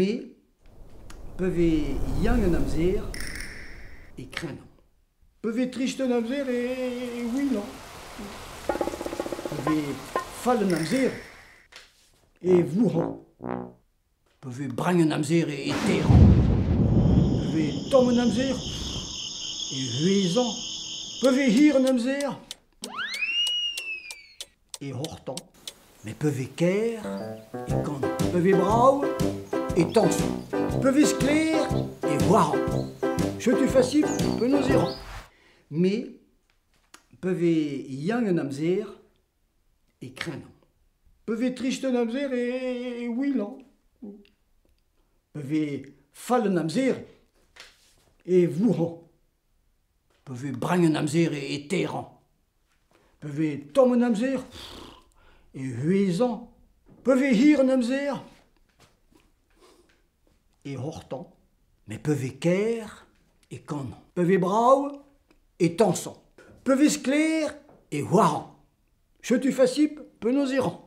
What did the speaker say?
mais peuvent young namzer et craindre. Peuvent triste namzer et oui non. Peuvent fall namzer et vouran. Peuvent brang namzer et terran. Peuvent tom namzer Et huezan. peuvent hir namzer Et hortan. Mais peuvent ker et quand. peuvent brau Et tanson. peuvent scler Et voiran. je tu facile peu nos irons. Mais peuvent young namzer et craindre. Peuvent triste namzer et oui non. Peuvent fall namzer et vouran. Peuvent brang namzer et terran. Peuvent tom namzer Et huezan. peuvent hir namzer Et hortan. Mais peuvent ker et quand. peuvent brau Et tanson. peuvent scler Et voiran. je tu facile peu nos irons.